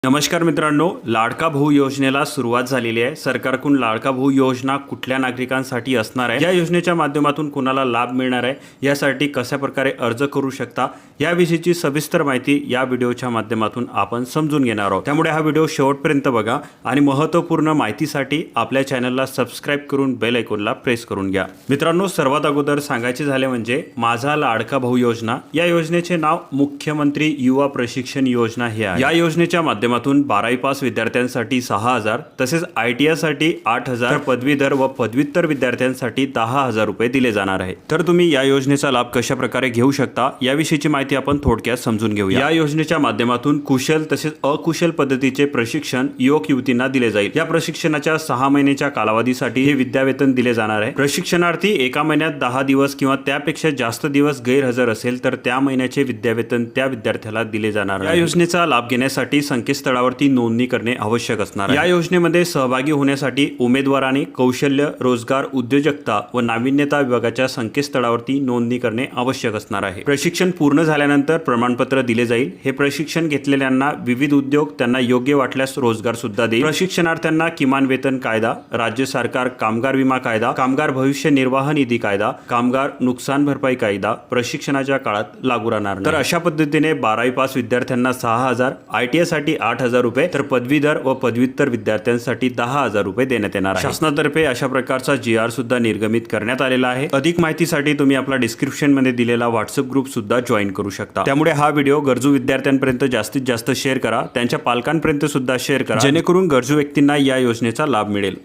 नमस्कार मित्रांनो, लाडका भाऊ योजनेला सुरुवात झालेली आहे। सरकारकडून लाडका भाऊ योजना कुठल्या नागरिकांसाठी असणार आहे, या योजनेच्या माध्यमातून कोणाला लाभ मिळणार आहे, यासाठी कशा प्रकारे अर्ज करू शकता, याविषयीची सविस्तर माहिती या व्हिडिओच्या माध्यमातून आपण समजून घेणार आहोत। त्यामुळे हा व्हिडिओ शेवटपर्यंत बघा आणि महत्त्वपूर्ण माहितीसाठी आपल्या चॅनलला सबस्क्राइब करून बेल आयकॉनला प्रेस करून घ्या। मित्रांनो, सर्वात अगोदर सांगायचे झाले म्हणजे माझा लाडका भाऊ योजना, या योजनेचे नाव मुख्यमंत्री युवा प्रशिक्षण योजना हे आहे। या योजनेच्या माध्यमातून 12वी पास विद्यार्थ्यांसाठी 6,000, तसेच ITI साठी 8,000, पदवीधर व पदव्युत्तर विद्यार्थ्यांसाठी 10,000 रुपये दिले जाणार आहे। तर तुम्ही या योजनेचा लाभ कशा प्रकारे घेऊ शकता, याविषयीची माहिती आपण थोडक्यात समजून घेऊया। या योजनेच्या माध्यमातून कुशल तसेच अकुशल पद्धतीचे प्रशिक्षण युवक युवतींना दिले जाईल। या प्रशिक्षणाच्या 6 महिन्याच्या कालावधीसाठी हे विद्यावेतन दिले जाणार आहे। प्रशिक्षणार्थी एका महिन्यात 10 दिवस किंवा त्यापेक्षा जास्त दिवस गैरहजर असेल तर त्या महिन्याचे विद्यावेतन त्या विद्यार्थ्याला दिले जाणार आहे। या योजनेचा लाभ घेण्यासाठी संकेतस्थळावरती नोंदणी करणे आवश्यक असणार आहे। या योजनेमध्ये सहभागी होण्यासाठी उमेदवारांनी कौशल्य, रोजगार, उद्योजकता व नाविन्यता विभागाच्या संकेतस्थळावरती नोंदणी करणे आवश्यक असणार आहे। प्रशिक्षण पूर्ण झाल्यानंतर प्रमाणपत्र दिले जाईल। हे प्रशिक्षण घेतलेल्यांना विविध उद्योग त्यांना योग्य वाटल्यास रोजगार सुद्धा देईल। प्रशिक्षणार्थ्यांना किमान वेतन कायदा, राज्य सरकार कामगार विमा कायदा, कामगार भविष्य निर्वाह निधी कायदा, कामगार नुकसान भरपाई कायदा प्रशिक्षणाच्या काळात लागू राहणार नाही। तर अशा पद्धतीने 12वी पास विद्यार्थ्यांना 6,000, ITI साठी 8,000 रुपये, तर पदवीधर व पदव्युत्तर विद्यार्थ्यांसाठी 10,000 रुपये देण्यात येणार आहे। शासनातर्फे अशा प्रकारचा GR सुद्धा निर्गमित करण्यात आलेला आहे। अधिक माहितीसाठी तुम्ही आपला डिस्क्रिप्शन मध्ये दिलेला व्हॉट्सअप ग्रुप सुद्धा जॉईन करू शकता। त्यामुळे हा व्हिडिओ गरजू विद्यार्थ्यांपर्यंत जास्तीत जास्त शेअर करा, त्यांच्या पालकांपर्यंत सुद्धा शेअर करा, जेणेकरून गरजू व्यक्तींना या योजनेचा लाभ मिळेल।